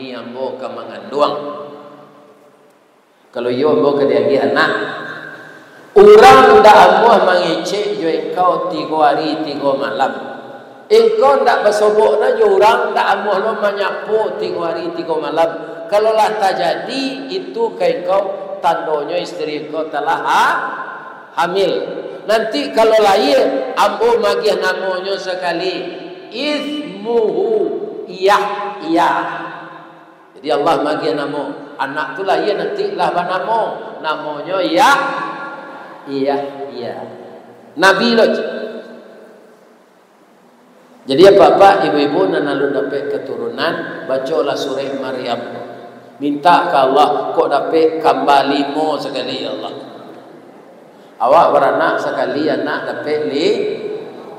ambo ka manganduang. Kalau yo ambo ka diagi anak. Urang ndak ambo mangecek jo engkau 3 hari 3 malam. Engkau ndak bersobok na jo urang ndak ambo lo menyapu 3 hari 3 malam. Kalau lah tak jadi itu ke engkau tandanya istri engkau telah hamil. Nanti kalau lahir ambo magih namanya sekali ismuhu Yahya. Jadi Allah magih nama anak tu lahir nanti lah banamo namanya Yahya. Nabi loh. Jadi apa-apa ibu-ibu nanalu dapat keturunan bacalah surah Maryam. Minta ke Allah kok dapat kembali mo sekali ya Allah. Awak beranak sekali anak dapat 5.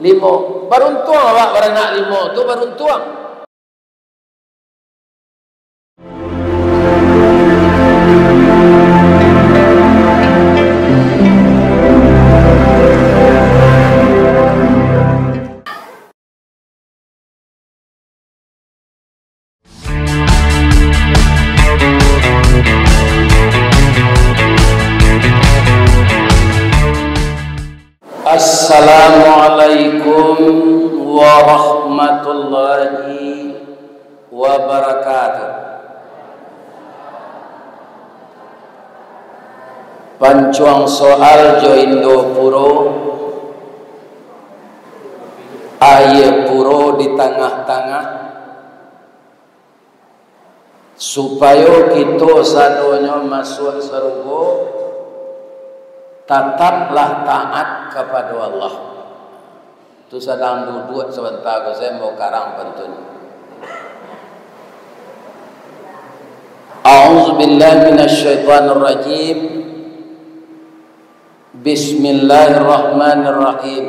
Beruntung awak beranak 5 tu beruntung. Assalamualaikum warahmatullahi wabarakatuh. Pancuang soal jo Indo puro aye puro di tengah-tengah supaya kita sadonya masuk surga. Tetaplah taat kepada Allah. Tu sedang duduk sebentar saya mau karang pantun. A'udzubillahi minasyaitonir rajim. Bismillahirrahmanirrahim.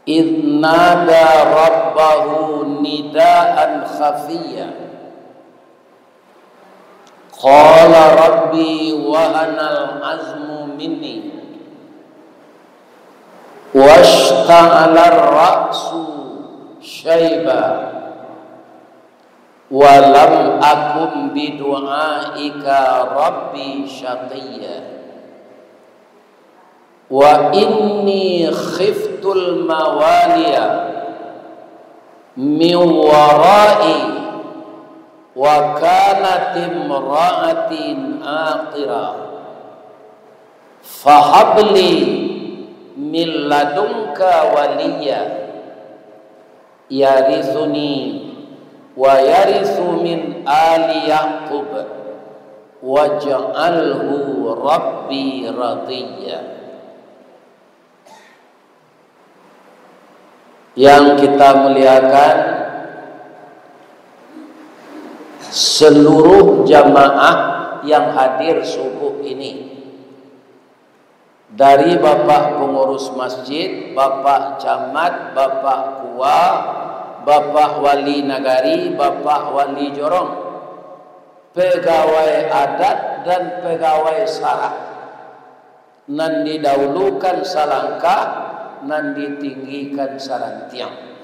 Idh nada rabbahu nidaan khafiyya. Qala rabbi wahanal azmu minni washta'ala ar-ra'su syaiba walam akum bidu'aika rabbi syaqiyya wa inni khiftul mawaliya min wara'i wa kanat imra'atin aqira fahabli min ladunka waliya yarithuni wa yarithu min ali yaqub waj'alhu rabbi radiyya. Yang kita muliakan seluruh jamaah yang hadir subuh ini, dari Bapak pengurus masjid, Bapak camat, Bapak kua, Bapak wali nagari, Bapak wali jorong, pegawai adat dan pegawai sarah, nan didahulukan salangkah, nan ditinggikan sarantiang.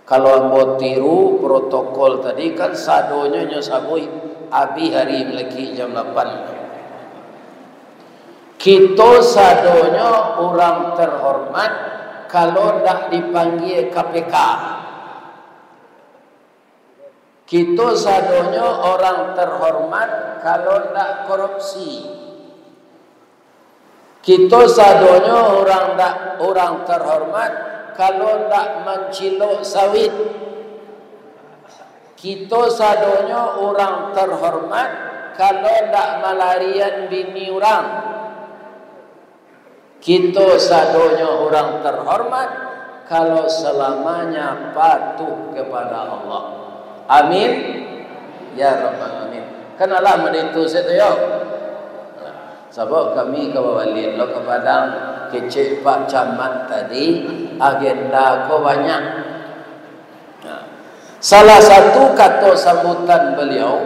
Kalau ambo tiru protokol tadi kan sadonya nyosabui abi hari lagi jam 8. Kita sadonya orang terhormat kalau dak dipanggil KPK. Kita sadonya orang terhormat kalau dak korupsi. Kita sadonya orang terhormat kalau ndak mencilok sawit. Kita sadonya orang terhormat kalau ndak melarian bini orang. Kita sadonya orang terhormat kalau selamanya patuh kepada Allah. Amin ya rabbal alamin. Kenalah menentu setuyo. Sebab kami kawalin lo kepada kecik Pak Camat tadi agenda ko banyak. Salah satu kata sambutan beliau,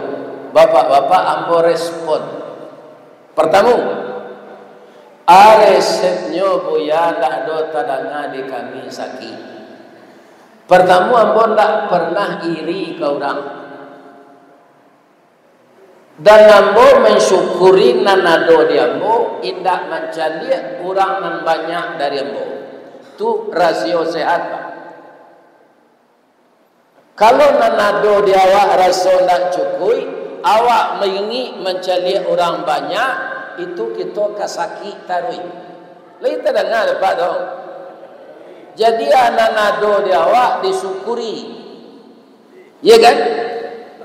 bapak-bapak ambo respon. Pertama, resepnya buya ndak do tadanga di kami sakit. Pertama, ambo tak pernah iri ke orang. Dan ambo mensyukuri nanado di ambo, indak macam dia orang nan banyak dari ambo. Itu rasio sehat, Pak. Kalau nanado di awak rasa nak cukui, awak mengingi mencari orang banyak, itu kita kasaki tarui. Lain tak dengar Pak dong. Jadi nanado di awak disyukuri. Ya kan?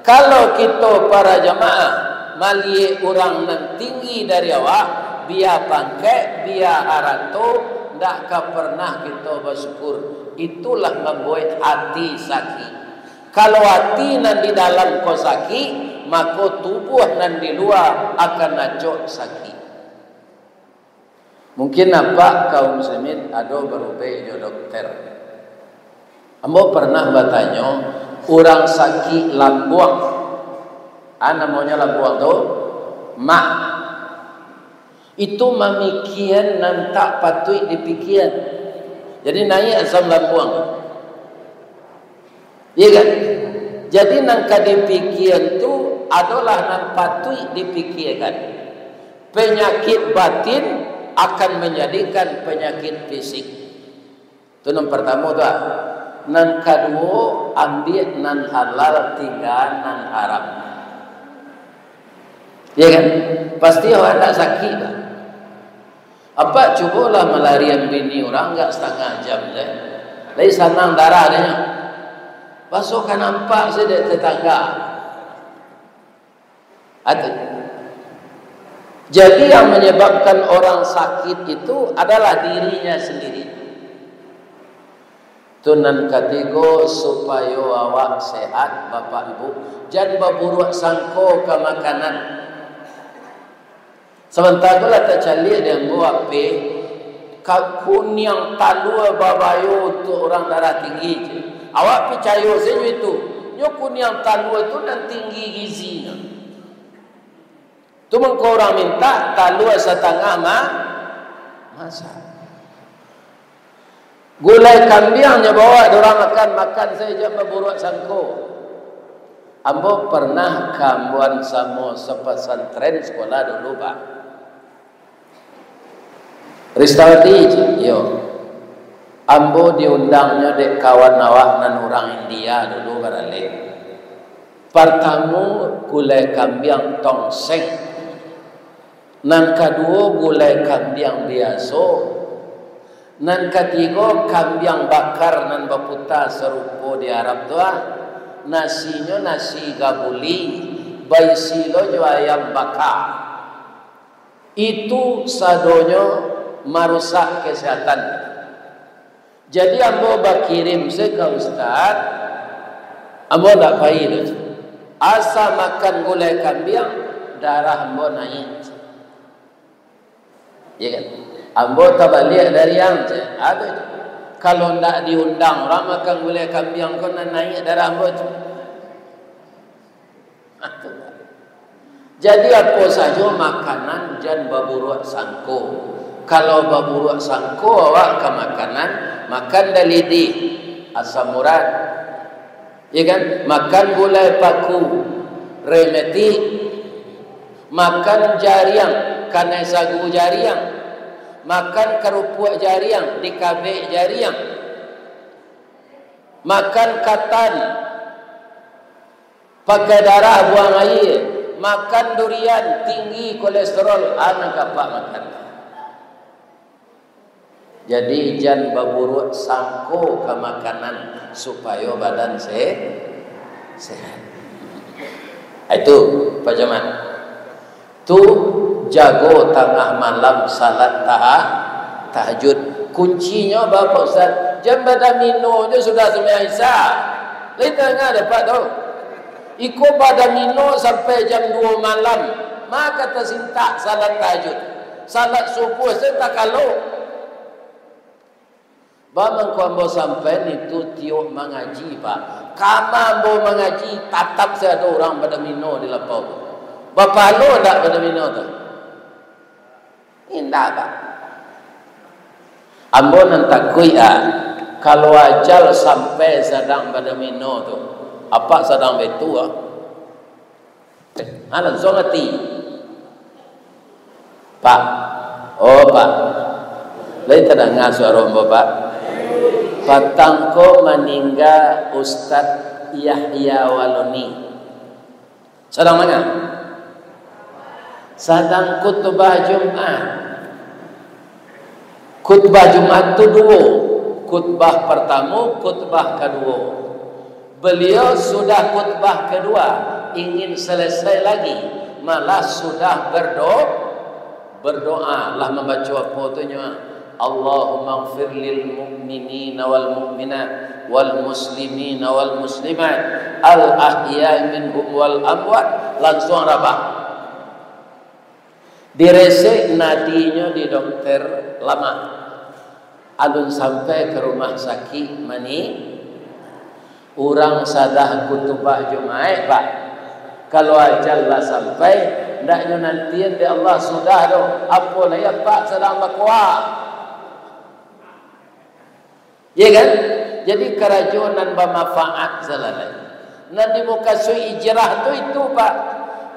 Kalau kita para jamaah mali orang yang tinggi dari awak, biar pangkat, biar harato, tak pernah kita bersyukur. Itulah membuat hati sakit. Kalau hati nan di dalam kau sakit, maka tubuh nan di luar akan nacok sakit. Mungkin apa kaum muslimin ada berubah jo dokter. Ambo pernah bertanya, orang sakit lambung. Namanya lambung tu mak. Itu mamikian nan tak patut dipikir. Jadi naik asam lambung. Iya kan? Jadi nang kadipikir tu adalah nan patut dipikirkan. Penyakit batin akan menjadikan penyakit fisik. Itu yang pertama tu. Nan kedua, ambil nan halal, tiga nan haram. Ya kan? Pasti awak tak sakit lah. Apa cubalah melarian bini orang enggak setengah jam je. Lai sanang darah dia. Pasal kan nampak saya tetangga. Jadi yang menyebabkan orang sakit itu adalah dirinya sendiri. Tunan ketiga, supaya awak sehat Bapak Ibu, jangan berburuk sangko ke makanan. Sementara tu lah tercalik dia buat kakun yang talua babayo untuk orang darah tinggi je. Awak percaya saja itu. Nyokun yang talua itu dan tinggi gizinya. Tu mengko orang minta talua setengah masa. Gulai kambingnya bawa orang makan saja berburuk sangko. Ambo pernah kambuan sama sepesantren sekolah dulu Pak. Ristawati yo. Ambo diundangnya dek kawan awak nan orang India dulu barale. Pertama gulai kambing tongseng. Nan kedua gulai kambing biasa. Nan ketiga kambing bakar nan baputa serupa di Arab tu nasinya nasi gabuli, baisilo jo ayam bakar. Itu sadonya merusak kesehatan. Jadi ambo bakirim saya ke Ustaz, ambo tak payah. Asa makan gulai kambing, darah ambo naik. Ya kan? Ambo tak balik dari yang ada. Kalau tak diundang orang makan gulai kambing kau naik darah ambo tu. Jadi apa saja makanan jangan berburuk sangko. Kalau berburuk sangko awak ke makanan, makan dalidi, asam urat, ya kan? Makan gulai paku, remeti, makan jariang, kanai sagu jariang, makan kerupuk jariang, dikabek jariang, makan katan, pakai darah buang air, makan durian, tinggi kolesterol, anak apa makan. Jadi jangan berburuk sangko ke makanan supaya badan sehat. Itu Pak Jaman. Tu jago tengah malam salat tahajud. Kuncinya Bapak Ustaz, jam pada mino je sudah sembahyang Isya. Lain dengar dapat tahu. Ikut pada mino sampai jam 2 malam, maka tersintak salat tahajud. Salat subuh saya tak kalau. Bamang ambo sampai itu tiup mengaji Pak. Kama ambo mengaji tatap saya ada orang pada mino di lapau. Bapak lo tak pada mino tu? Indah Pak. Ambo nan takui Kalau ajal sampai sedang pada mino tu, apa sedang betu ah? Langsung hati. Pak, oh Pak, lain tak dengar suara Bapak. Patangko meninggal Ustaz Yahya Waloni. Sedang mana? Sedang khutbah Jumat. Khutbah Jumat tu dua. Khutbah pertama, khutbah kedua. Beliau sudah khutbah kedua, ingin selesai lagi, malah sudah berdoa lah membaca apa tu nya. Allahumma ighfir lil mu'minina wal mu'minat wal muslimina wal muslimat al ahya'i minhum wal amwat. Langsung rabah. Diresek nadinya di dokter lama. Alun sampai ke rumah sakit mani. Orang sadah khutbah Jumat Pak. Kalau ajal lah sampai, ndaknya nantian di Allah sudah tu. Apa lah ya Pak sedang berkuah. Ya kan? Jadi kerajunan bermanfaat selalai. Nanti muka sui ijrah tu itu Pak.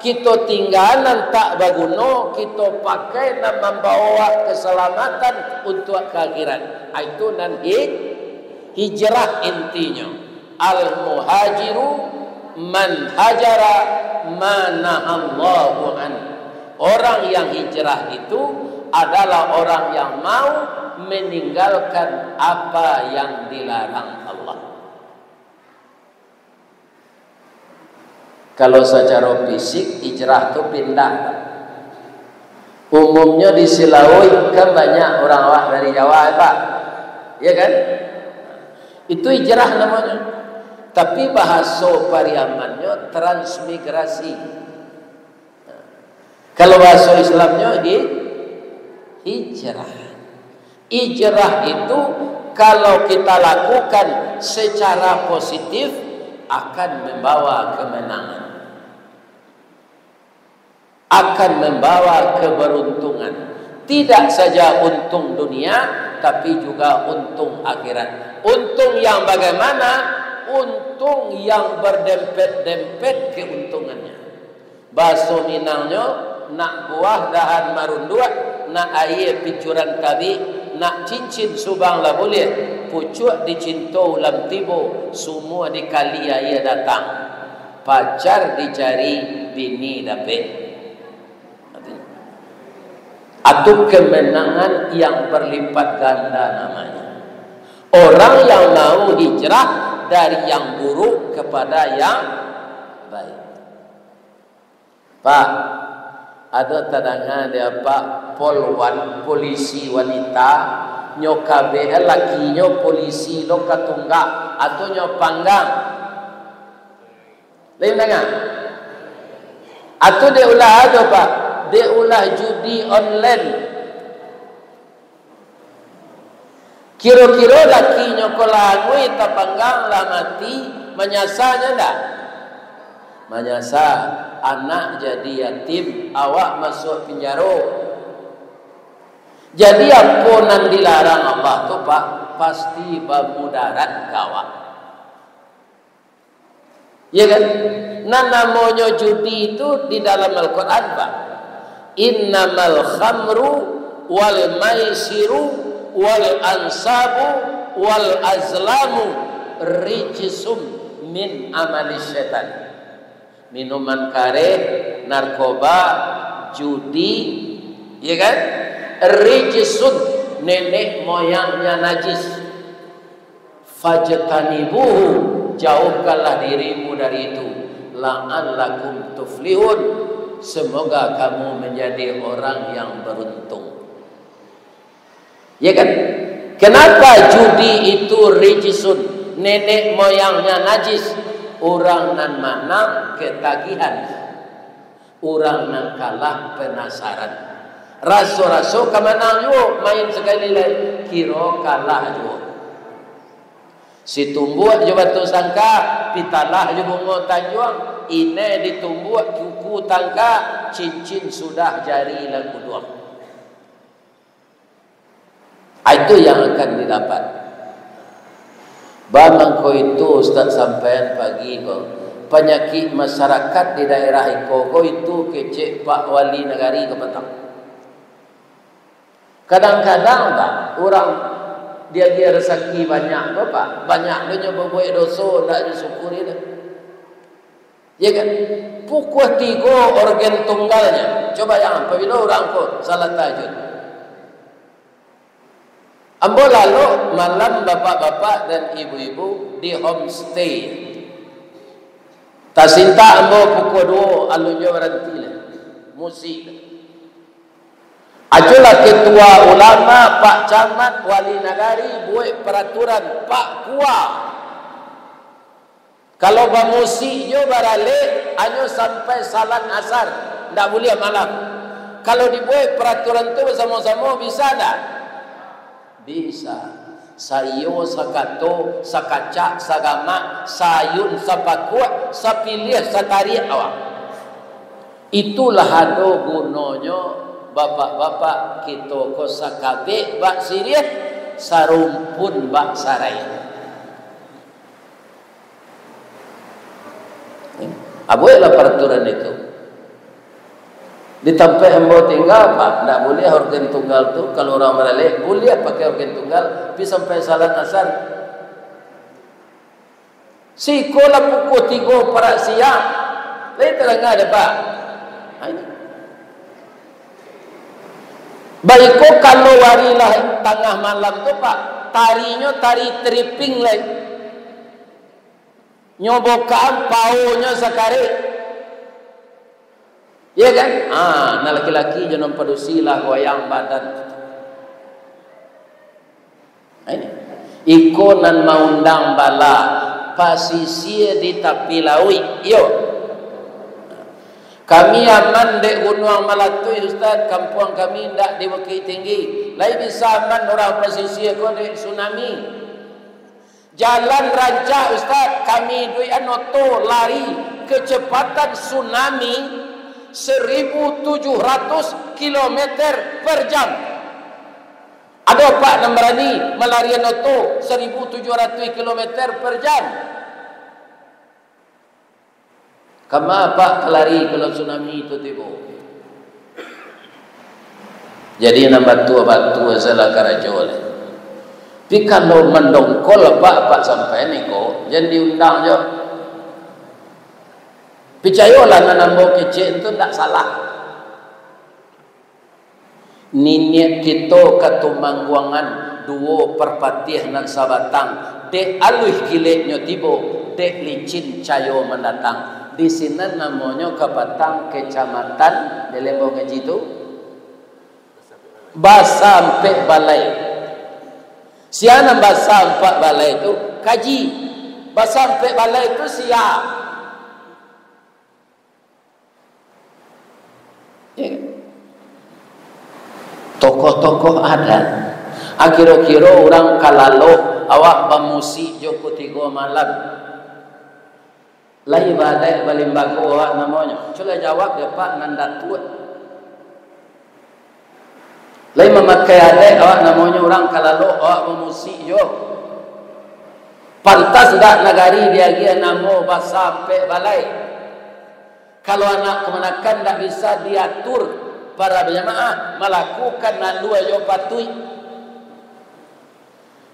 Kita tinggalan tak berguna, kita pakai dan membawa keselamatan untuk akhirat. Itu nanti hijrah intinya. Al-muhajiru man hajara manahallahu an. Orang yang hijrah itu adalah orang yang mau meninggalkan apa yang dilarang Allah. Kalau secara fisik hijrah itu pindah. Umumnya di Silaui kan banyak orang awak dari Jawa Pak. Ya kan? Itu hijrah namanya. Tapi bahasa Pariamannya transmigrasi. Kalau bahasa Islamnya hijrah. Hijrah itu kalau kita lakukan secara positif akan membawa kemenangan, akan membawa keberuntungan. Tidak saja untung dunia, tapi juga untung akhirat. Untung yang bagaimana? Untung yang berdempet-dempet keuntungannya. Bahasa Minangnya, nak buah dahan marundua, nak air picuran kabi, nak cincin subang lah boleh. Pucuk dicinta ulam tibo, semua dikali air datang. Pacar dicari, bini dapet. Atau kemenangan yang berlipat ganda namanya. Orang yang mau hijrah dari yang buruk kepada yang baik. Pak, ada tadangan dia Pak polwan polisi wanita nyokabe lakinya polisi lo katunggak atau nyopanggang. Lain dengar? Atau dia ulah ada Pak, dia ulah judi online. Kira-kira lakinya kolangui tapanggang lah mati menyasanya dah. Menyasa anak jadi yatim, awak masuk penjara. Jadi apa yang dilarang Allah tu Pak, pasti bermudarat kawak. Ya kan? Nah namanya judi itu di dalam Al-Quran Pak. Innamal khamru wal maisiru wal ansabu wal azlamu rijsum min amali syaitan. Minuman kare, narkoba, judi, ya kan? Rijsun, nenek moyangnya najis. Fajtanibuhu, jauhkanlah dirimu dari itu. La'allakum tuflihun, semoga kamu menjadi orang yang beruntung. Ya kan? Kenapa judi itu rijsun, nenek moyangnya najis? Orang nan menang ketagihan, orang nan kalah penasaran. Raso-raso kemenang juga main sekali lagi, kira kalah juga. Si tumbuh je batu sangka, pitalah je bunga tanjuang, ini ditumbuh kuku tangka, cincin sudah jari lagu dua. Itu yang akan didapat. Bang ko itu Ustaz sampean pagi ko. Penyakit masyarakat di daerah ko itu kecek Pak Wali Negari ke petang. Kadang-kadang tak orang dia rezeki banyak Bapak, banyak dia berbuat dosa tak disyukuri dah. Ya kan? Pukul 3 organ tunggalnya. Coba yang apabila orang ko salat tahajud. Ambo lalu malam bapak-bapak dan ibu-ibu di homestay. Tasinta ambo pukul 2 alunyo berhenti lah. Musik. Ajulah ketua ulama, Pak Camat, Wali Nagari buat peraturan Pak Kuah. Kalau bermusik yo barale hanya sampai salat asar, tak boleh malam. Kalau dibuat peraturan tu sama-sama bisa tak? Bisa. Sayo sakato sakacak sagama sayun sapakut sapilih satari awak. Itulah ado gunanya bapak-bapak kita ko sakabe bak sirih sarumpun bak sarai. Abulah peraturan itu. Di tempat ambo tinggal Pak, tak boleh organ tunggal tu. Kalau orang beralih boleh pakai organ tunggal, tapi sampai salat asar. Sikolah pukul 3 para siang. Lain terang ada Pak. Baiko kalau warilah tengah malam tu Pak, tarinya tari tripping lain. Nyobokan paunya sekali. Ya kan? Nah laki-laki jangan padusilah goyang badan. Ini. Iko nan maundang bala pasisir di tapi lawi. Yo. Kami aman dek Gunung Malatui Ustaz, kampung kami ndak di Bukit Tinggi. Lain bisa aman orang pasisir ko dek tsunami. Jalan rancak Ustaz, kami duit anoto lari kecepatan tsunami 1.700 km per jam. Ada Pak yang berani melari anoto 1.700 km per jam. Kama Pak kelari kalau tsunami itu tiba. Jadi nambah tua salah karajol. Tapi kalau mendongkol Pak sampai ni ko, jangan diundang je. Percayalah nanambo kecil itu tak salah. Niat kita katumangguangan 2 perpatih nan sabatang. Dek aluh kileknya tibo, dek licin cayo mendatang. Di sini namanya Kapatang Kecamatan di Lembong Haji itu Basampe Balai. Siapa bahasa 4 balai itu kaji. Bahasa 4 balai itu siap. Ya. Tokoh-tokoh ada. Kira-kira orang kalalo awak bermusik joko 3 malam. Lai balai balimbago awak namanya. Coba jawab dia Pak Nandatut. Lain memakai adek awak namanya orang kalalo awak bermusik yo. Pantas tak nagari dia dia namo sampai balai. Kalau anak kemenakan tak bisa diatur para berjamaah melakukan lalu yo patui.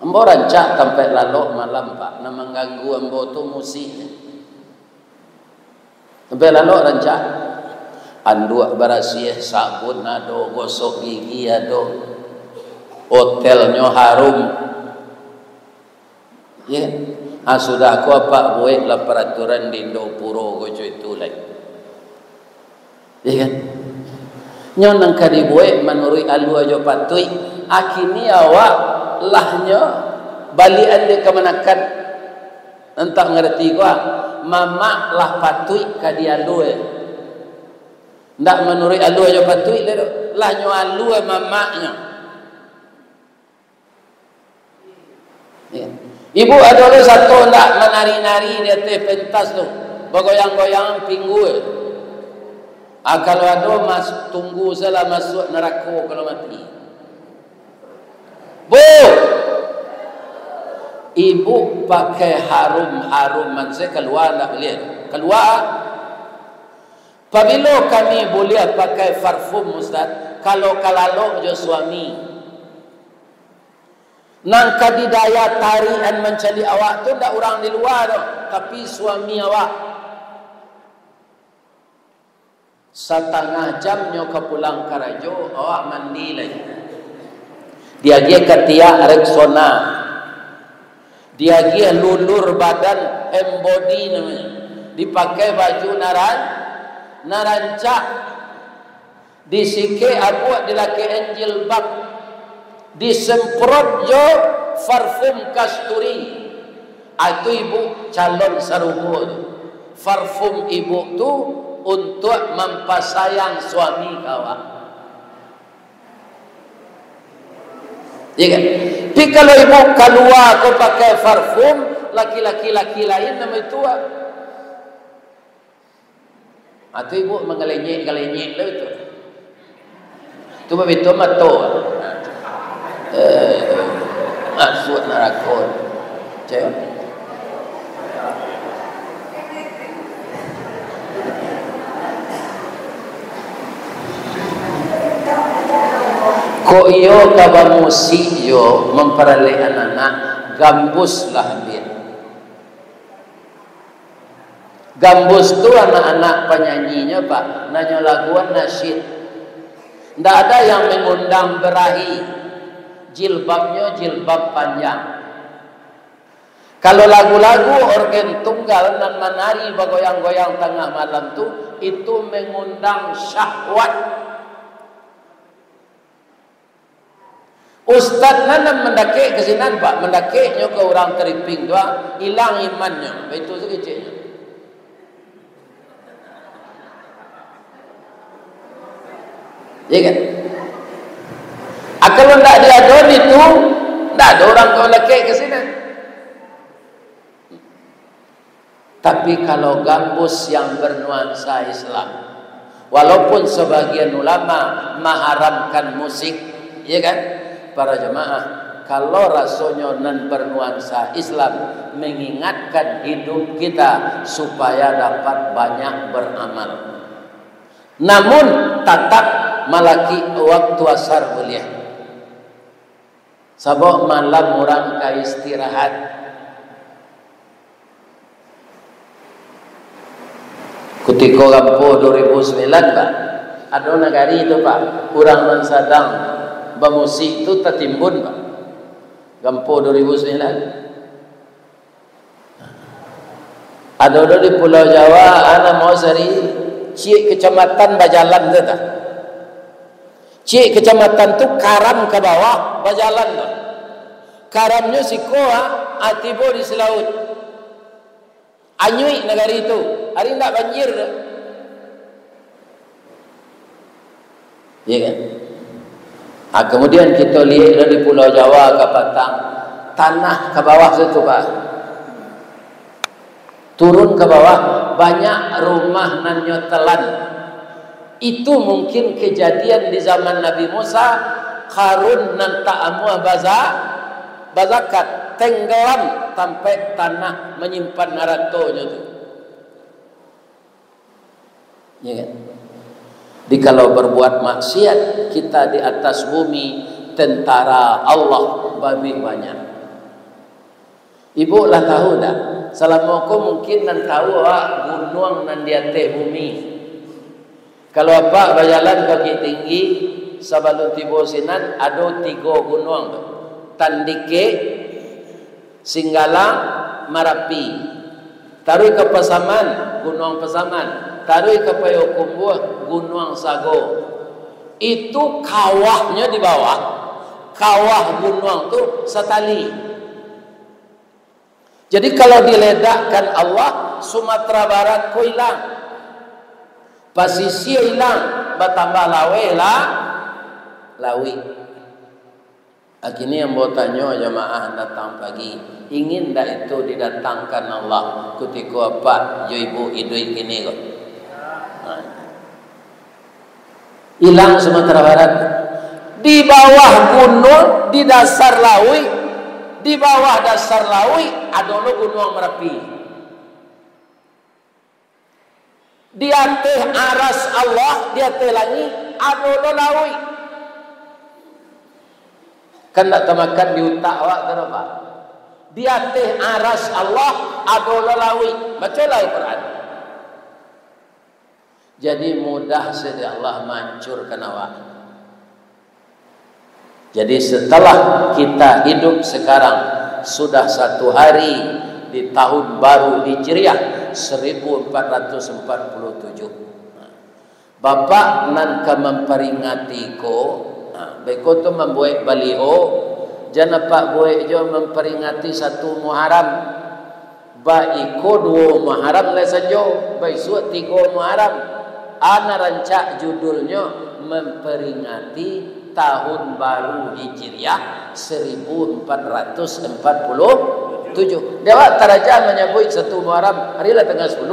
Ambo rancak sampai lalu malam Pak, nak mengganggu ambo tu musik. Sampai lalu rancak. Anduk barasiah sabun ado, gosok gigi ado, hotelnya harum. Ya, sudah aku apa buatlah peraturan di Indopuro gojo itu lagi. Ya kan? Nyon nang kadi buat menurut alu aja patui. Akini awak lahnya balian dia kemenakan. Entah ngerti gua, mama lah patui kadi alu. Ndak menurut alu aja patui lah nyo alu mamaknya. Ya. Ibu ada lo satu ndak menari-nari di atas pentas tu, bergoyang-goyang pinggul. Kalau ada tunggu salah masuk neraka kalau mati. Bu, Ibu pakai harum-haruman, saya keluar tak boleh. Keluar. Apabila kami boleh pakai parfum Ustaz, kalau kalalok jo suami. Nang kadidaya tarian mencari awak tu tak orang di luar tu, tapi suami awak. Setengah jamnya ke pulang karajo, awak mandi lagi. Dia ketiak Rexona. Dia lulur badan, embody namanya. Dipakai baju narancak. Disike abuat dilaki angel bab. Disemprot jo parfum kasturi. Itu ibu calon sarugo tu. Parfum ibu tu untuk mempasayang suami kawak. Ya kan? Tapi kalau ibu keluar kau pakai parfum, laki-laki lain nama itu. Atau ibu mengelenyek lah itu. Itu begitu mato. Masuk neraka. Cek. Ko iyo kaba musik yo memperoleh anak-anak gambuslah dia. Gambus tu anak-anak penyanyinya Pak, nanya laguan nasyid. Ndak ada yang mengundang berahi. Jilbabnya jilbab panjang. Kalau lagu-lagu organ tunggal dan menari bergoyang-goyang tengah malam tu, itu mengundang syahwat. Ustaz nanam mendakik ke sinan Pak, mendakiknya ke orang teriping doa, hilang imannya. Itu sekecilnya. Ya kan? Kalau tidak diadon itu, tidak ada orang kau lekek ke sini. Tapi kalau gambus yang bernuansa Islam, walaupun sebagian ulama mengharamkan musik, ya kan? Para jemaah, kalau rasanya nan bernuansa Islam, mengingatkan hidup kita supaya dapat banyak beramal. Namun tetap malaki waktu asar boleh. Sabok malam orang ka istirahat. Ketika Gampo 2009 Pak, ada negari itu Pak, orang nan sadang bermusik itu tertimbun Pak. Gampo 2009. Ada di Pulau Jawa, ana mau sari cik kecamatan Bajalan tu tak? Cik kecamatan tu karam ke bawah Bajalan tu. Karamnya sikoa atibo di selaut. Anyui negari itu. Hari tak banjir tu. Ya kan? Kemudian kita lihat dari Pulau Jawa ke Batang, tanah ke bawah situ Pak. Turun ke bawah, banyak rumah nan nyotelan. Itu mungkin kejadian di zaman Nabi Musa. Karun nan ta'amuah bazakat, tenggelam sampai tanah menyimpan hartonya tu. Ya kan? Jadi kalau berbuat maksiat, kita di atas bumi, tentara Allah babi banyak. Ibu lah tahu tak? Selama mungkin nan tahu gunung nan di atas bumi. Kalau apa berjalan kaki tinggi, sebelum tiba sinan ada 3 gunung tu. Tandike, Singgala, Marapi. Taruh ke Pasaman, Gunung Pasaman. Taruh ke Payakumbuh, Gunung Sago. Itu kawahnya di bawah. Kawah gunung tu setali. Jadi kalau diledakkan Allah, Sumatera Barat ko hilang. Pasisir hilang, bertambah lawi. Akhirnya yang mau tanya jemaah datang pagi, ingin tak itu didatangkan Allah ketika apa jo ibu idui kini kok. Hilang Sumatera Barat. Di bawah gunung, di dasar lawi, Di bawah dasar laut ada gunung Merapi. Di atas aras Allah, di atas langit ada laut. Kan tak termakan di utak awak kenapa? Di atas aras Allah ada laut. Bacalah Al-Quran. Jadi mudah saja Allah menghancurkan awak. Jadi setelah kita hidup sekarang sudah 1 hari di tahun baru Hijriah 1447. Bapak nan ka memperingati ko, beko tu membuat baliho, jangan pak buat jo memperingati 1 Muharram. Ba iko 2 Muharram le sajo, ba isu 3 Muharram. Ana rancak judulnya memperingati tahun baru Hijriah 1447. Dewa taraja menyebut 1 Muharram hari lah tanggal 10.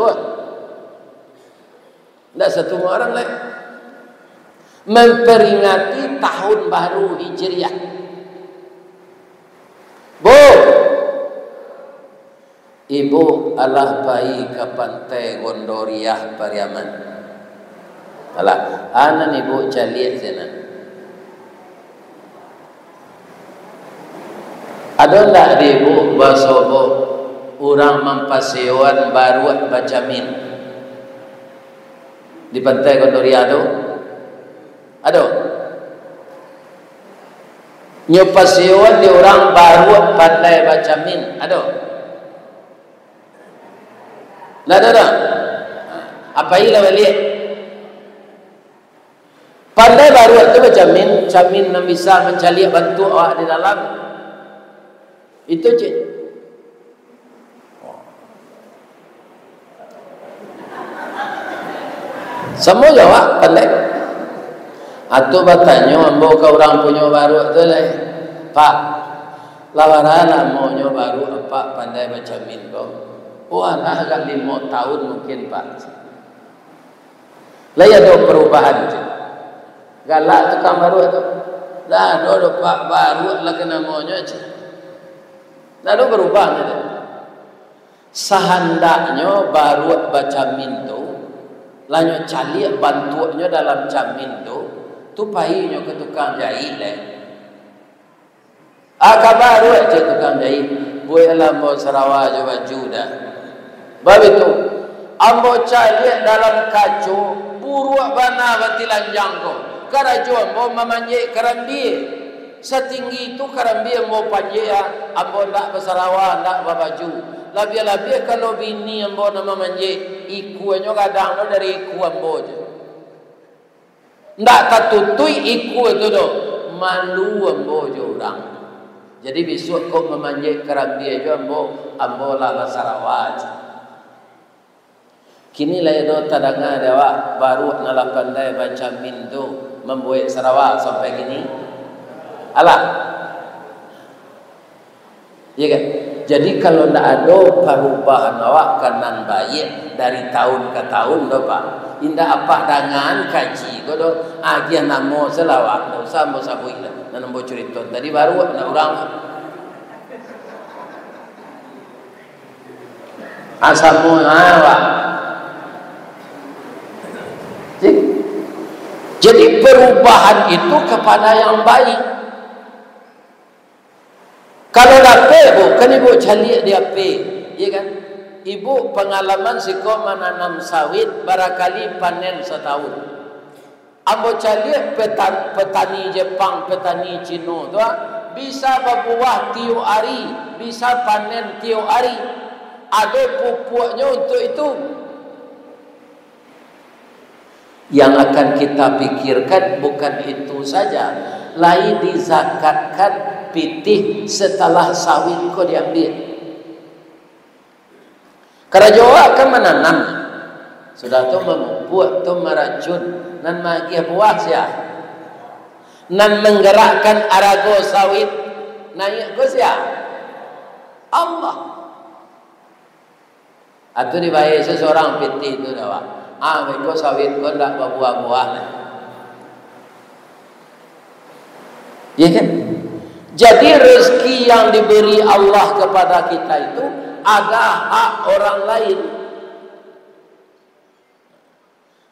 Enggak 1 Muharram lah. Memperingati tahun baru Hijriah. Bu, ibu alah pai ke pantai Gondoriah Pariaman. Alah, anan ibu caliak sana. Ada tak ibu basobo orang mampaseuan baru bajamin di pantai Gondoriah tu? Ada. Nyopaseuan di orang baru pantai bajamin, ada. Lah ada. Apa ilah balik? Pandai baru itu berjamin, jamin yang bisa mencari bantu awak di dalam. Itu cik. Semua jawab pandai. Atau bertanya, ambo ke orang punya baru itu lah. Pak, lawaran maunya baru apa pandai berjamin kau? Wah, agak 5 tahun mungkin Pak. Lah ada perubahan cik. Galak tukang baru itu. Dah ada pak baru lah kena maunya aja. Dah ada berubah itu. Sehendaknya baru baca mintu, lanyo cali bantuannya dalam jamin tu pahinya ke tukang jahit leh. Baru aja tukang jahit. Buat alam Sarawak je baju dah. Bab itu, ambo cali dalam kacu buruk bana batilanjang ko. Karajuan mau memanjai kerambi setinggi itu kerambi mau panjai ambo nak bersarawa nak babaju lebih-lebih kalau bini ambo nama manjai ikuannya kadang no dari iku ambo je ndak tatutui iku itu do malu ambo je orang. Jadi besok kau memanjai kerambi aja ambo lah bersarawa je. Kini lah itu tadanga dewa baru nala pandai baca mintu membuat Sarawak sampai gini. Alah. Ya kan? Jadi kalau tidak ada perubahan awak kanan baik dari tahun ke tahun do Pak. Indah apa dengan kaji ko do agian namo selawat do sambo sabui lah. Nan mbo cerita tadi baru nak orang asamu awak. Jadi perubahan itu kepada yang baik. Kalau dapat bu, kan ibu cari dia pe, ya kan? Ibu pengalaman siko menanam sawit barangkali panen setahun. Ambo cari petani Jepang, petani Cina tu bisa berbuah tiap hari, bisa panen tiap hari. Ada pupuknya untuk itu. Yang akan kita pikirkan bukan itu saja, lain dizakatkan pitih setelah sawit kau diambil. Karena Jawa akan menanam, sudah tu membuat tu meracun dan magi buah sia, dan menggerakkan arago sawit naik ke sia Allah. Atau dibayar seseorang pitih itu dah. Mereka sawit kau tak berbuah-buah. Ya kan? Jadi rezeki yang diberi Allah kepada kita itu ada hak orang lain.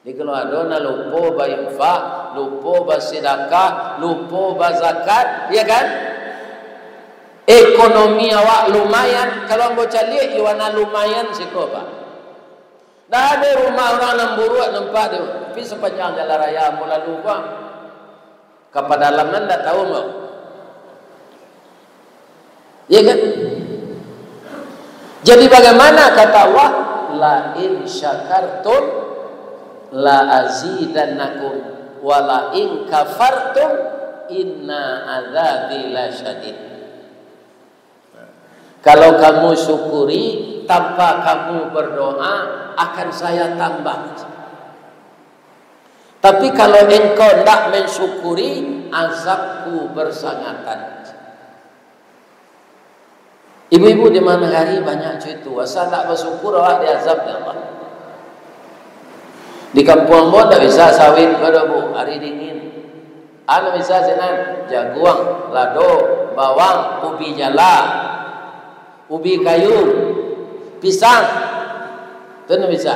Di kalau ada na lupa bayinfak, lupa bersedekah, lupa berzakat, ya kan? Ekonomi awak lumayan, kalau mau cari iwana lumayan siko pak. Dah ada rumah orang namburuk nampak tu, tapi sepanjang jalan raya mula lupa. Kepada dalam anda tahu mau? Ya kan? Jadi bagaimana kata Allah? La in syakartum la azidannakum wa la in kafartum inna adzabi lasyadid. Kalau kamu syukuri tanpa kamu berdoa akan saya tambah. Tapi kalau engkau tidak mensyukuri, azabku bersangatan. Ibu-ibu di mana hari banyak cerita, asal tak bersyukur awak diazab oleh Allah. Di kampung pun tak bisa sawit pada bu, hari dingin. Anu bisa senan, jagung, lado, bawang, ubi jala, ubi kayu, pisang, itu tak bisa.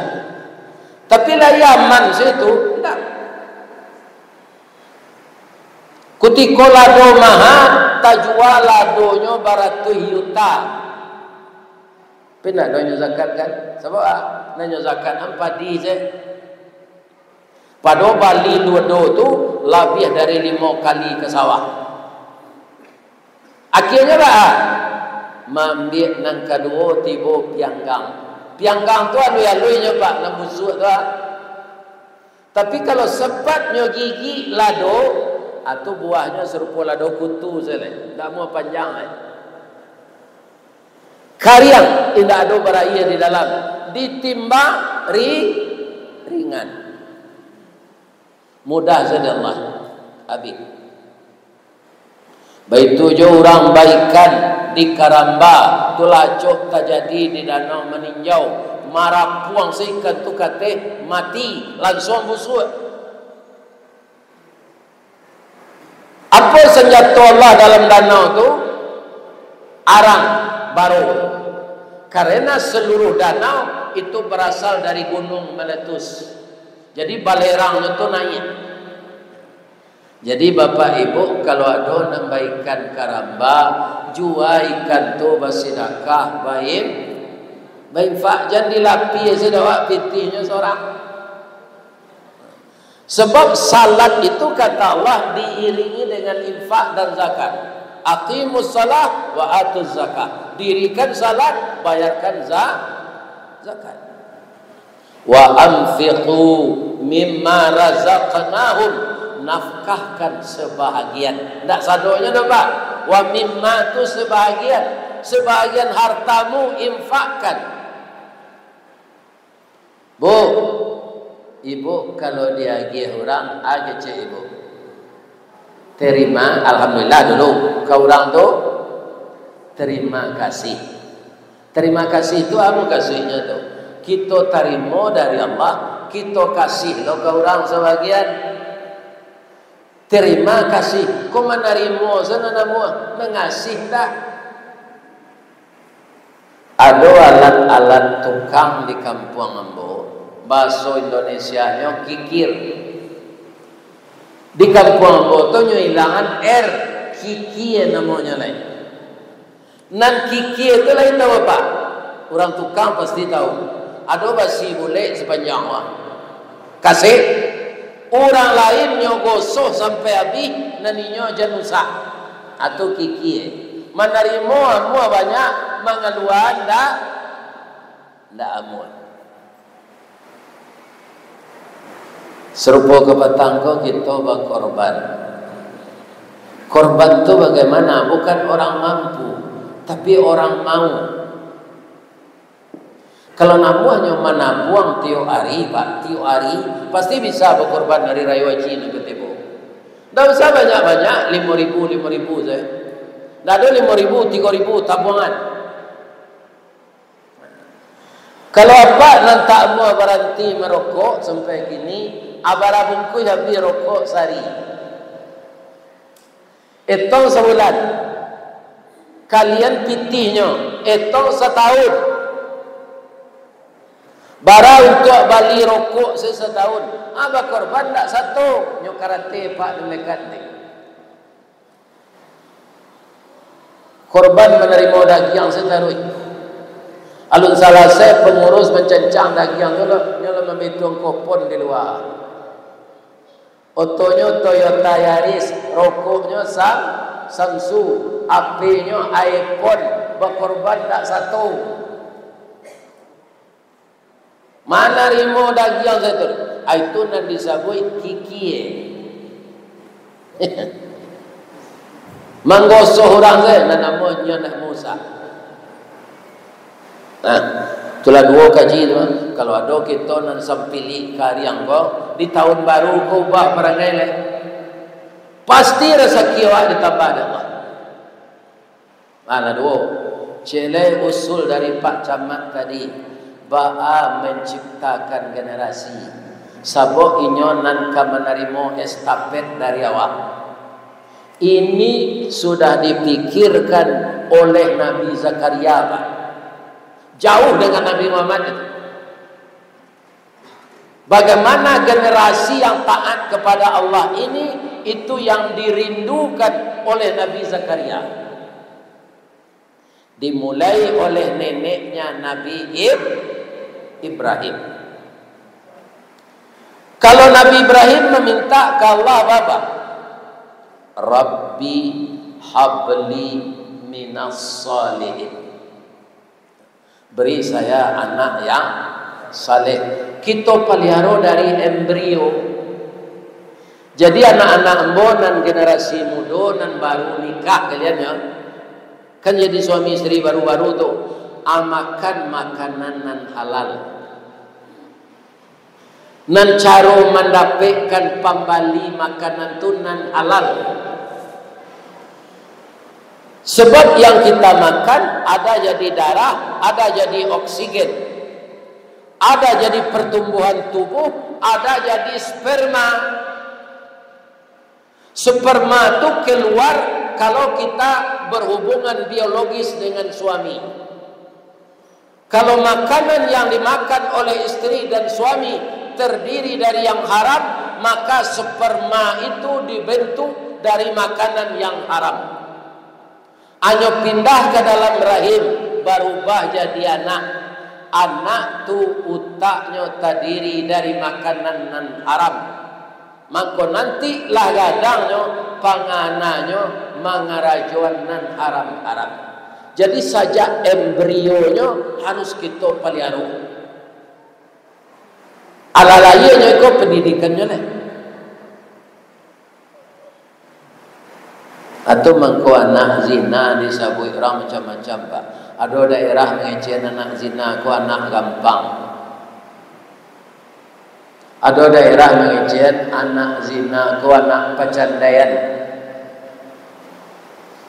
Tapi lah Yaman situ, tidak. Kutiko lado mahal, tak jual ladonya baratus yuta. Pernah doanya zakat kan? Sebab nanya zakat apa di je? Pada Bali do tu lebih dari 5 kali ke sawah. Akhirnya lah mambik nang kedua tiba pianggang. Pianggang tu alui-aluinya pak nak busuk tu. Tapi kalau sepatnya gigi lado atau buahnya serupa lado kutu saja, tak mau panjang Kariang tidak ada beraya di dalam, ditimbang ringan, mudah saja Allah. Habis. Baitu je orang baikan di Karamba, tu lacok terjadi di danau meninjau, marah puang seikan tu kate mati langsung busuk. Apa senjata Allah dalam danau tu? Arang baru. Karena seluruh danau itu berasal dari gunung meletus. Jadi balerang itu naik. Jadi bapak ibu kalau ada nambah ikan karamba, jual ikan tu bersedekah baik. Baik jangan dilapi sedawak pitihnya seorang. Sebab salat itu kata Allah diiringi dengan infak dan zakat. Aqimus salah wa atuz zakat. Dirikan salat, bayarkan zakat. Wa anfiqu mimma razaqnahum. Nafkahkan sebahagian. Tak sadonya dah pak. Wa mimma tu sebahagian. Sebahagian hartamu infakkan. Bu, ibu kalau diagih orang, agih cik ibu. Terima, alhamdulillah dulu. Kau orang tu, terima kasih. Terima kasih itu apa kasihnya tu? Kita terima dari Allah, kita kasih lo ke orang sebagian. Terima kasih. Kau menerima sana nama mengasih tak? Ada alat-alat tukang di kampung ambo. Bahasa Indonesianya kikir. Di kampung Boto hilangan R, kikir namanya lain. Nan kikir itu lain tahu apa? Orang tukang pasti tahu. Ada basi boleh sepanjang wah. Kasih orang lain nyogosoh sampai habis naninya janusa atau kikir. Menerima semua banyak mengeluarkan ndak amun. Serupa kebatangko kita berkorban. Korban itu bagaimana? Bukan orang mampu, tapi orang mau. Kalau namu hanya mana buang tiap hari, pak, tiap hari pasti bisa berkorban dari raya wajib ke tebo. Tak usah banyak-banyak, 5.000 saya. Tak ada 5.000, 3.000 tabungan. Kalau apa nanti mau berhenti merokok sampai kini. Abara bungkus habis rokok sehari. Itu sebulan. kalian pitihnya etong setahun. Bara untuk bali rokok setahun. Aba korban tak satu. Nyo karate pak delekat ni. Korban menerima daging setarui. Alun salah saya pengurus mencencang daging tu nyo membitung kupon di luar. Otonya Toyota Yaris, rokoknya Samsung, HP-nya iPhone, berkorban tak satu. Mana rimo daging satu? Itu nan disebut kikie. Manggosoh orang saya, namanya Nak Musa. Nah, itulah dua kaji tu. Kalau ada kita nan sampili kariang kau di tahun baru kau ubah perangai le, pasti rezeki awak ditambah dah. Mana dua? Cile usul dari Pak Camat tadi, ba'a menciptakan generasi. Sabok inyo nan ka menerima estafet dari awak. Ini sudah dipikirkan oleh Nabi Zakaria, Pak. Jauh dengan Nabi Muhammad itu. Bagaimana generasi yang taat kepada Allah ini, itu yang dirindukan oleh Nabi Zakaria. Dimulai oleh neneknya Nabi Ibrahim. Kalau Nabi Ibrahim meminta ke Allah apa? Rabbi habli minas salihin. Beri saya anak yang saleh. Kita pelihara dari embrio. Jadi anak-anak embo dan generasi muda dan baru nikah kalian ya. Kan jadi suami istri baru-baru tu, makan makanan nan halal. Nan caro mendapatkan pembali makanan tu nan halal. Sebab yang kita makan ada jadi darah, ada jadi oksigen, ada jadi pertumbuhan tubuh, ada jadi sperma. Sperma itu keluar kalau kita berhubungan biologis dengan suami. Kalau makanan yang dimakan oleh istri dan suami terdiri dari yang haram, maka sperma itu dibentuk dari makanan yang haram. Hanya pindah ke dalam rahim, berubah jadi anak. Anak tu utaknya terdiri dari makanan nan haram. Maka nanti lah gadangnya, panganannya mangarajuan nan haram-haram. Jadi saja embrionya harus kita pelihara. Ala-layanya itu pendidikannya lah. Atau mengko anak zina disabui orang macam-macam, Pak. Ada daerah mengecewakan anak zina ku anak gampang. Ada daerah mengecewakan anak zina ku anak pecandaian.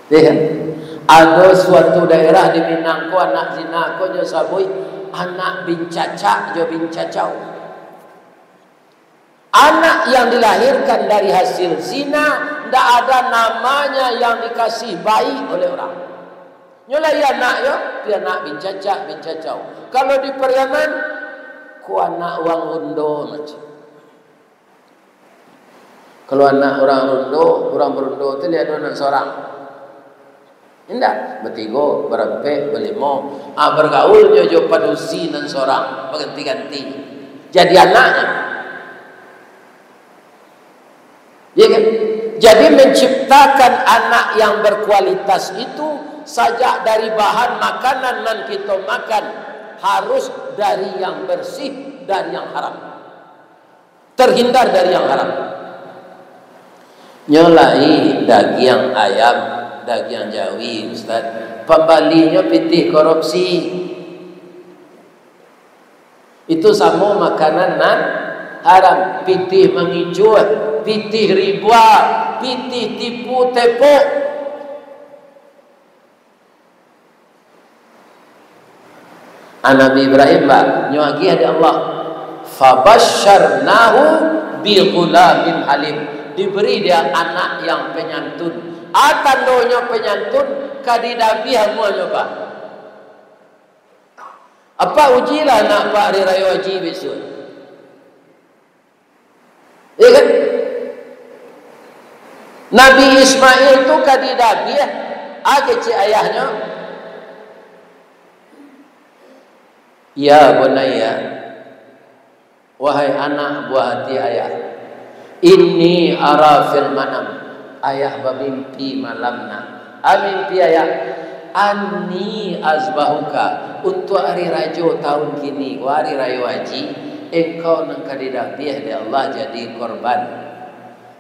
Lihat. Ada suatu daerah di Minang ku anak zina ku disabui anak bincacak jo bincacau. Anak yang dilahirkan dari hasil zina, tidak ada namanya yang dikasih bayi oleh orang. Nyolai anak ya, dia anak bincacau. Kalau di Periaman, ku anak orang Rondo macam. Kalau anak orang Rondo itu dia ada anak seorang. Tidak, bertiga, berempat, berlima. Bergaulnya jo padusi dan seorang, berganti-ganti. Jadi anaknya. Ya kan? Jadi menciptakan anak yang berkualitas itu saja dari bahan makanan yang kita makan harus dari yang bersih, dari yang haram. Terhindar dari yang haram. Nyolai daging ayam, daging jawi, Ustaz. Pembalinya pitih korupsi. Itu sama makanan nan haram. Pitih menghijau, pitih riba, pitih tipu tepuk. Nabi Ibrahim nyuagi ada Allah. Fabasyarnahu bi ghulamin halim. Diberi dia anak yang penyantun, Tandonya penyantun kadidabi hamuannya Pak. Apa ujilah nak Pak hari raya haji besok? Ya kan? Nabi Ismail tu kadidabi kecil ayahnya. Ya bunayya, wahai anak buah hati ayah, inni ara fil manam, ayah bermimpi malamna. Mimpi ayah, anni azbahuka, untuk hari rajo tahun kini, hari raya haji, engkau nang kadidabiah di Allah jadi korban.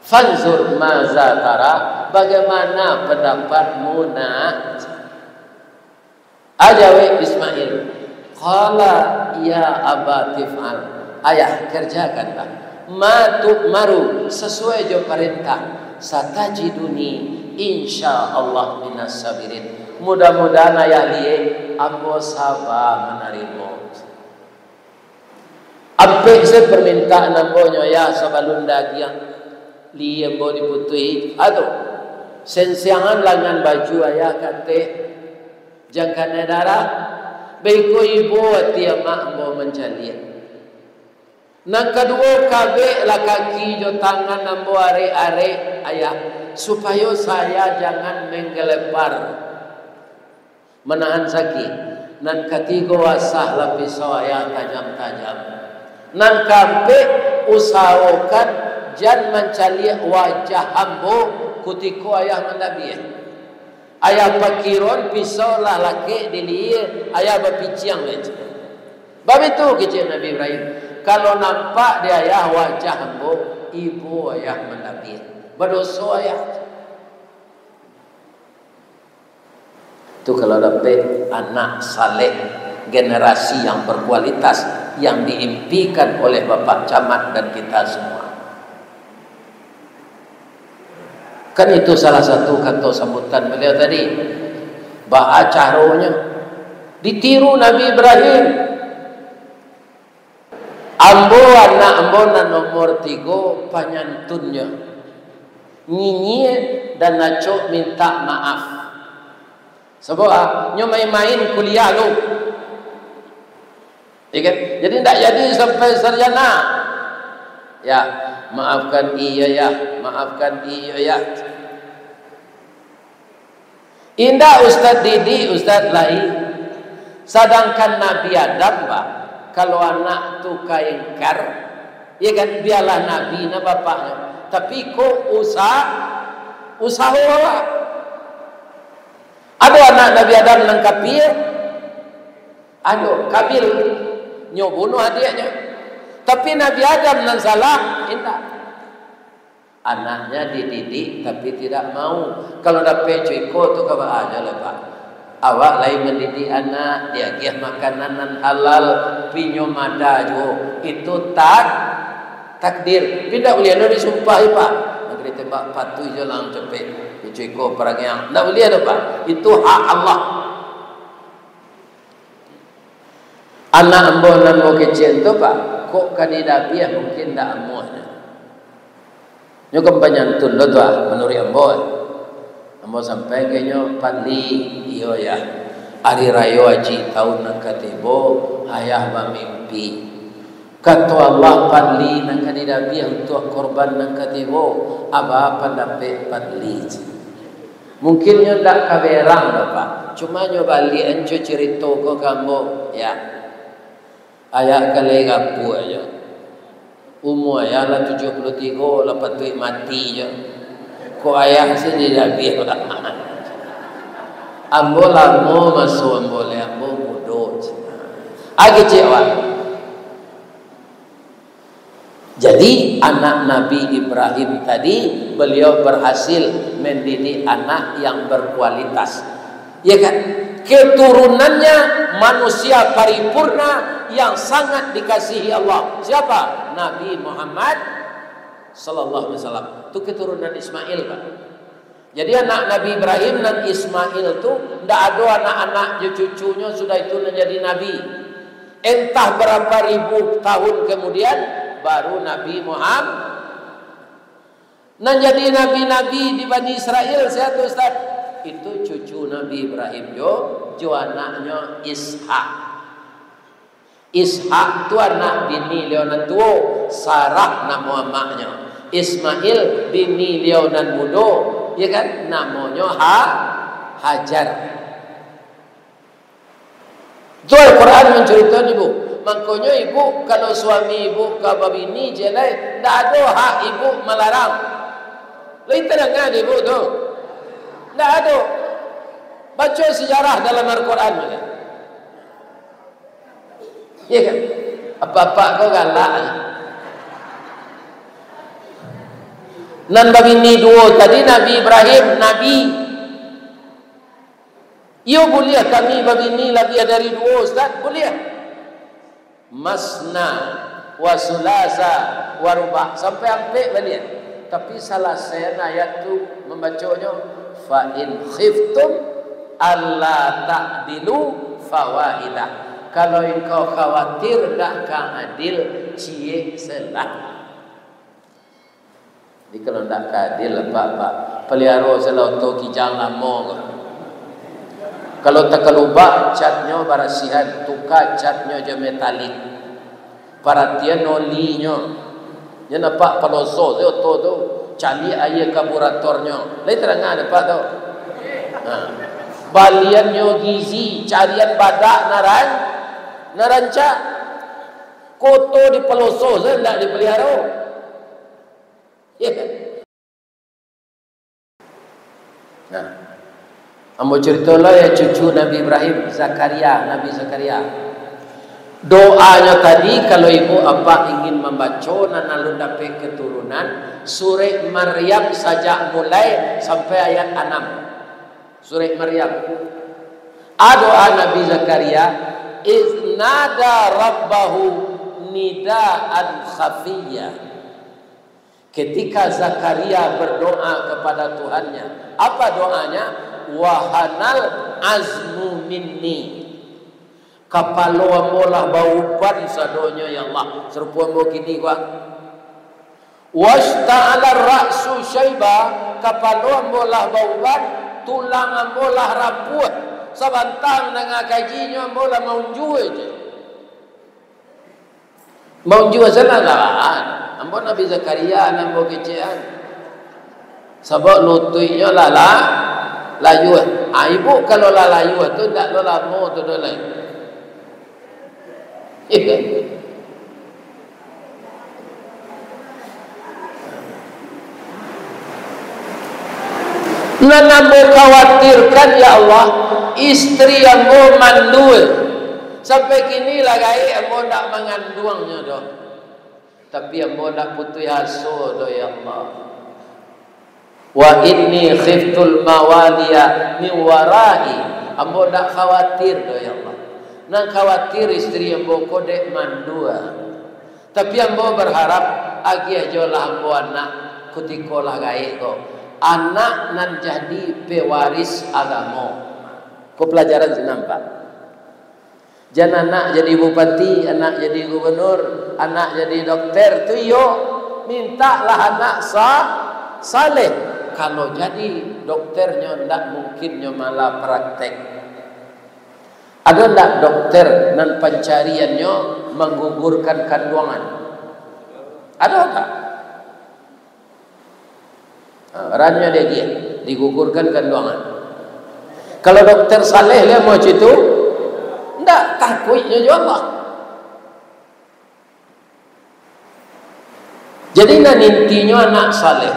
Fanzur maza tara, bagaimana pendapatmu nak? Ajawe Ismail, qala ya abati fa'al, ayah kerjakanlah ma tu'maru, sesuai jo perintah. Satajiduni insyaallah minas sabirin, mudah-mudahan ayah liye ambo sabar menerima. Ampe se permintaan ambo ya sabalun dagiang liye ambo diputuhi aduh sensiangan langan baju ayah kate jangkana darah beko ibu tia mak ambo mencalian. Nang kedua kabe lah kaki jo tangan ambo are-are ayah supaya saya jangan menggelepar menahan sakit. Nan ketiga wasah lah pisau ayah tajam-tajam. Nan kabe usahakan jan mencali wajah ambo kutiko ayah mendabi. Ayah pakiron pisau lah laki dilir ayah berpiciang leca. Bab itu kecil Nabi Ibrahim. Kalau nampak dia ayah wajah ambo, ibu ayah mendabi. Berdosa ayah. Itu kalau dapat anak saleh, generasi yang berkualitas yang diimpikan oleh Bapak Camat dan kita semua. Kan itu salah satu kata sambutan beliau tadi. Ba'a caronya ditiru Nabi Ibrahim. Ambo anak ambo na nomor 3 penyantunnya nyinyir dan naco minta maaf. Sebab nyo main-main kuliah lu. Jadi tidak jadi sampai sarjana. Ya, maafkan iya ya, maafkan iya ya. Indah Ustaz Didi, Ustaz lain. Sedangkan Nabi Adam, Pak, kalau anak tu kaingkar, ya kan biarlah Nabi na bapaknya. Tapi kok usaha lah. Ada anak Nabi Adam nang kafir. Ada Kabil nyo bunuh adiknya. Tapi Nabi Adam nang salah, indah. Anaknya dididik tapi tidak mau. Kalau dapat ciko tu kau aja lah Pak. Awak lain mendidik anak, dia giah makanan halal, pinyo mada jo. Itu takdir. Tidak boleh ada disumpah Pak. Negeri tembak patu je lang cepet. Ciko perang yang tidak boleh ada Pak. Itu hak Allah. Anak ambo nan mau kecil tu Pak, kok kadidapi ya mungkin tak amuhnya. Nyo kempanyantun lo tu menurut ambo. Ambo sampai kenyo padli iyo ya. Hari raya haji tahun nang katibo ayah bermimpi. Kata Allah padli nang kadidapi untuk korban nang katibo apa pendapat padli. Mungkin nyo tak kaberang Bapak. Cuma nyo balik enco cerita ko kambo ya. Ayah kali gapu aja. Umur ayah lah 73, lepas tu mati je. Kok ayah sendiri dah biar. Ambo lama masuk ambo le, ambo muda. Kecewa. Jadi anak Nabi Ibrahim tadi beliau berhasil mendidik anak yang berkualitas. Ya kan? Keturunannya manusia paripurna yang sangat dikasihi Allah. Siapa? Nabi Muhammad sallallahu alaihi wasallam. Itu keturunan Ismail, Pak. Jadi anak Nabi Ibrahim dan Ismail itu tidak ada anak-anak cucunya sudah itu menjadi nabi. Entah berapa ribu tahun kemudian baru Nabi Muhammad. Nan jadi nabi-nabi di Bani Israel siapa Ustaz? Itu cucu Nabi Ibrahim jo anaknya Ishak. Ishak tu anak bini leonan tua, Sarah nama maknya. Ismail bini leonan muda, ya kan? Namanya Hajar. Tu Al-Quran menceritakan ibu. Makanya ibu kalau suami ibu ke bini jelai, tak ada hak ibu melarang. Lain terangkan ibu tu. Tak ada. Baca sejarah dalam Al-Quran. Ya kan? Apa-apa kau galak. Nan bini dua tadi Nabi Ibrahim, Nabi. Yo boleh kami begini lagi dari dua Ustaz? Boleh. Masna wa sulasa wa ruba' sampai hampir boleh. Tapi salah saya ayat tu membacanya fa in khiftum alla ta'dilu fawahidah. Kalau engkau khawatir tak adil, cie selah. Jadi kalau tak adil apa-apa pelihara selah untuk kijang lama. Kalau tak kelubah catnya barasihan, tukar catnya je metalik. Perhatian olinya. Dia nampak peloso tu cali air karburatornya. Lain terangan dapat tau. Baliannya gizi, carian badak narancak. Koto di peloso je tak dipelihara. Ya kan? Nah, ambo ceritalah ya cucu Nabi Ibrahim, Nabi Zakaria. Doanya tadi kalau ibu apa ingin membaca dan lalu dapat keturunan, surah Maryam saja mulai sampai ayat 6. Surah Maryam. Doa Nabi Zakaria, iznada rabbahu nidaan khafiyya. Ketika Zakaria berdoa kepada Tuhannya, apa doanya? Wahanal azmu minni. Kapalo ambolah bauban sadonya ya Allah. Serupa ambo kini gua. Washta'ala ra'su syaiba. Kapalo ambolah bauban, tulang ambolah rapuh. Sabantang dengan kajinya ambolah maunju aja. Maunju sana lah. Ambo Nabi Zakaria ambo kecean. Sebab lututnya layu. Ibu kalau layu tu tak lama tu dah lain. Iya. Nana khawatirkan ya Allah, istri ambo mandul. Sampai kini lah gai ambo tak mengandungnya doh. Tapi ambo nak putih asuh doh ya Allah. Wa inni khiftul mawaliya min warai. Ambo nak khawatir doh ya Allah. Nak khawatir istri ambo kodek mandua. Tapi ambo berharap agi aja lah ambo anak kutikolah gaik ko. Anak nan jadi pewaris agama. Ko pelajaran nampak. Jangan anak jadi bupati, anak jadi gubernur, anak jadi dokter tu yo mintalah anak saleh. Kalau jadi dokternya ndak mungkinnya malah praktek. Ada ndak dokter nan pencariannya menggugurkan kandungan? Ada tak? Rannya dia digugurkan kandungan. Kalau dokter saleh dia mau itu, ndak takutnya juga Allah. Jadi nan intinya anak saleh.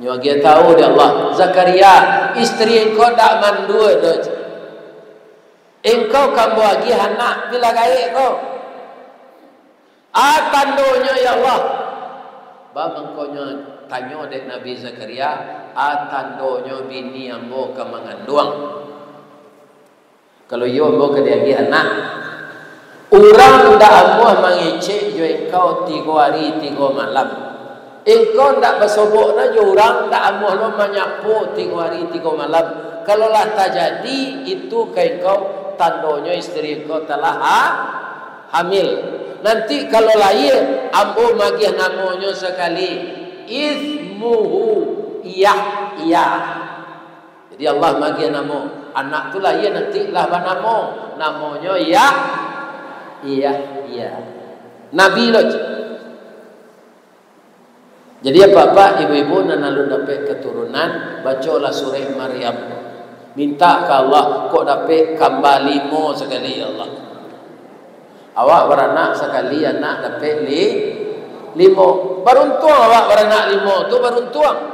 Nyo dia tahu dia Allah. Zakaria, istri engkau dak mandua dah. Engkau kamu lagi anak bila gaik kau. Tandonya ya Allah. Bab engkau tanya dek Nabi Zakaria, tandonya bini ambo ke mengandung. Kalau yo ambo ke dia lagi anak. Orang dak ambo mengecek yo engkau 3 hari 3 malam. Engkau tak bersobok na orang tak amuh lo menyapu 3 hari 3 malam. Kalau lah tak jadi itu ke engkau tandonya istri engkau telah hamil. Nanti kalau lahir ambo magih namanya sekali ismuhu Yahya. Jadi Allah bagi nama anak tu lah ia nanti lah nama namanya Yahya. Nabi loh. Jadi apa-apa ibu-ibu nanalu dapat keturunan, bacalah surah Maryam. Minta ke Allah kok dapat kembali mo sekali ya Allah. Awak beranak sekali anak dapat limo. Beruntung awak beranak limo tu beruntung.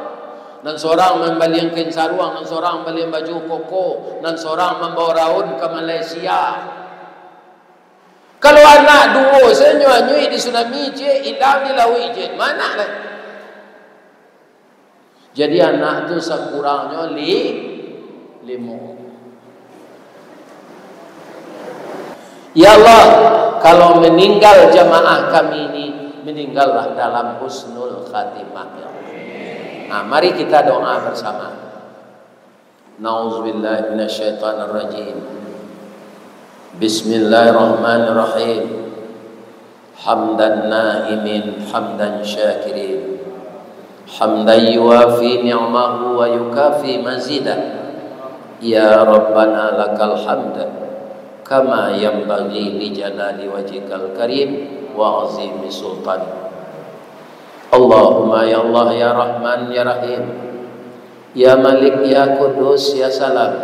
Dan seorang membeli kain sarung, dan seorang membeli baju koko, dan seorang membawa raun ke Malaysia. Kalau anak dua senyum-nyui di tsunami je, hilang di laut je, mana lah? Jadi anak tu sekurangnya limo. Ya Allah, kalau meninggal jamaah kami ini, meninggallah dalam husnul khatimah. Ya Allah. Nah, mari kita doa bersama. Nauzubillahi minasyaitonirrajim. Bismillahirrahmanirrahim. Hamdan na'imin, hamdan syakirin. Hamdan yuwafi ni'mahu wa yukafi mazidah. Ya Rabbana lakal hamd kama yanbaghi li jalali wajhikal karim wa azimi sultanik. Allahumma ya Allah ya Rahman ya Rahim, ya Malik ya Kudus ya Salam,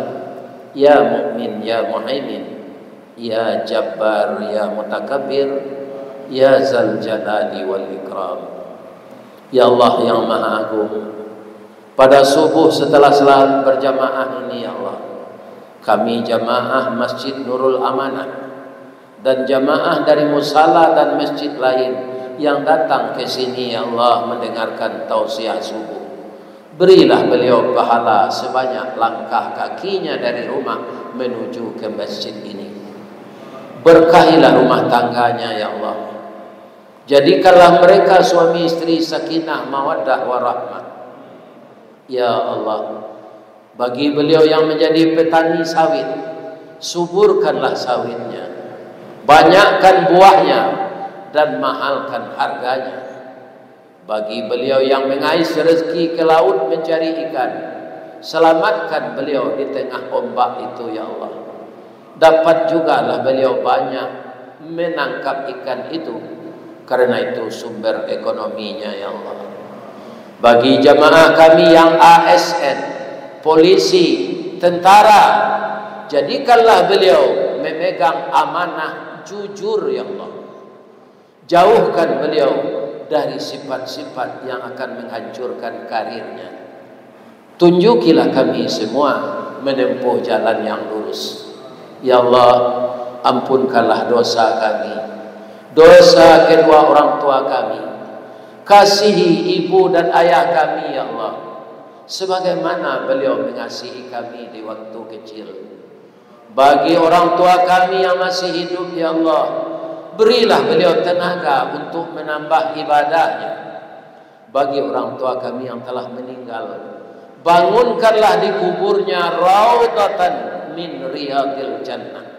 ya Mu'min ya Muhaimin, ya Jabbar ya Mutakabbir, ya Zal Jalali wal Ikram. Ya Allah yang Maha Agung, pada subuh setelah salat berjamaah ini ya Allah, kami jamaah Masjid Nurul Amanah dan jamaah dari musala dan masjid lain yang datang ke sini ya Allah mendengarkan tausiah subuh. Berilah beliau pahala sebanyak langkah kakinya dari rumah menuju ke masjid ini. Berkahilah rumah tangganya ya Allah. Jadikanlah mereka suami istri sakinah mawaddah warahmah. Ya Allah, bagi beliau yang menjadi petani sawit, suburkanlah sawitnya, banyakkan buahnya dan mahalkan harganya. Bagi beliau yang mengais rezeki ke laut mencari ikan, selamatkan beliau di tengah ombak itu ya Allah. Dapat jugalah beliau banyak menangkap ikan itu, karena itu sumber ekonominya ya Allah. Bagi jamaah kami yang ASN, polisi, tentara, jadikanlah beliau memegang amanah jujur ya Allah. Jauhkan beliau dari sifat-sifat yang akan menghancurkan karirnya. Tunjukilah kami semua menempuh jalan yang lurus. Ya Allah, ampunkanlah dosa kami, dosa kedua orang tua kami. Kasihi ibu dan ayah kami ya Allah, sebagaimana beliau mengasihi kami di waktu kecil. Bagi orang tua kami yang masih hidup ya Allah, berilah beliau tenaga untuk menambah ibadahnya. Bagi orang tua kami yang telah meninggal, bangunkanlah di kuburnya raudhatan min riyadil jannah.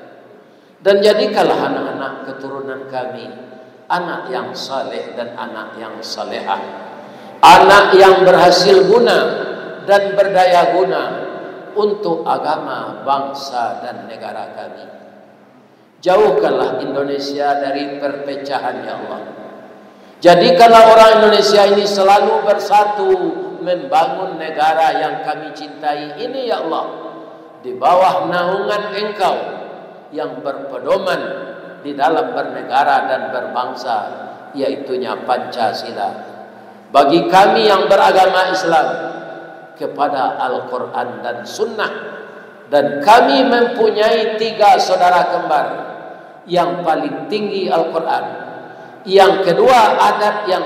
Dan jadikanlah anak-anak keturunan kami anak yang saleh dan anak yang salehah, anak yang berhasil guna dan berdaya guna untuk agama, bangsa dan negara kami. Jauhkanlah Indonesia dari perpecahan ya Allah. Jadikanlah orang Indonesia ini selalu bersatu membangun negara yang kami cintai ini ya Allah, di bawah naungan Engkau yang berpedoman di dalam bernegara dan berbangsa, yaitunya Pancasila. Bagi kami yang beragama Islam, kepada Al-Quran dan Sunnah. Dan kami mempunyai 3 saudara kembar. Yang paling tinggi Al-Quran, yang kedua adat yang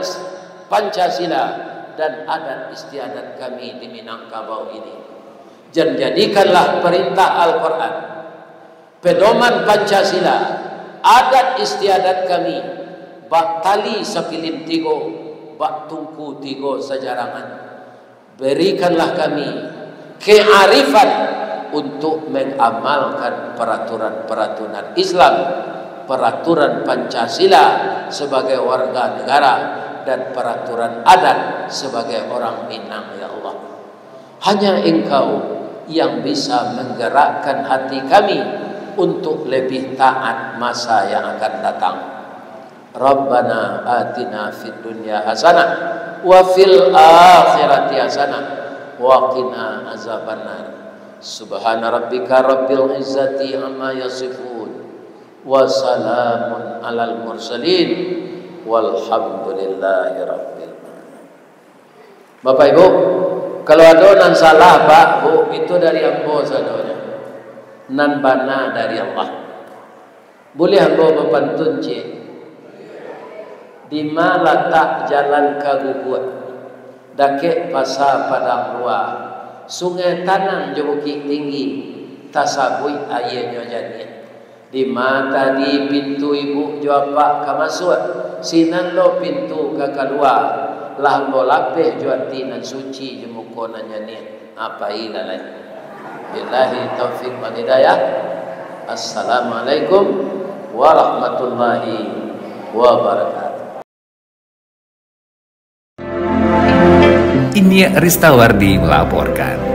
Pancasila, dan adat istiadat kami di Minangkabau ini. Dan jadikanlah perintah Al-Quran, pedoman Pancasila, adat istiadat kami, bak tali sepilim tigo, bak tungku tigo sejarangan. Berikanlah kami kearifan untuk mengamalkan peraturan-peraturan Islam, peraturan Pancasila sebagai warga negara, dan peraturan adat sebagai orang Minang, ya Allah. Hanya Engkau yang bisa menggerakkan hati kami untuk lebih taat masa yang akan datang. Rabbana atina fid dunya hasanah wa fil akhirati hasanah wa qina azabannar. Subhana rabbika rabbil izzati amma yasifun wa salamun alal mursalin walhamdulillahi rabbil alamin. Bapak Ibu, kalau ada nan salah Pak Bu, itu dari ambo sadonya. Nan bana dari Allah. Boleh ambo berpantun cik. Di mana letak jalan kaguguat, dakek pasar padang luar, sungai tanang je bukit tinggi, tasabui airnya jadi. Di mata di pintu ibu jawab kamasuk, sinan lo pintu ke keluar, lah lo lapeh juati nan suci jemuko nanya ni apa ila lain. Billahi taufiq wal hidayah. Assalamualaikum warahmatullahi wabarakatuh. Ini Ristawardi melaporkan.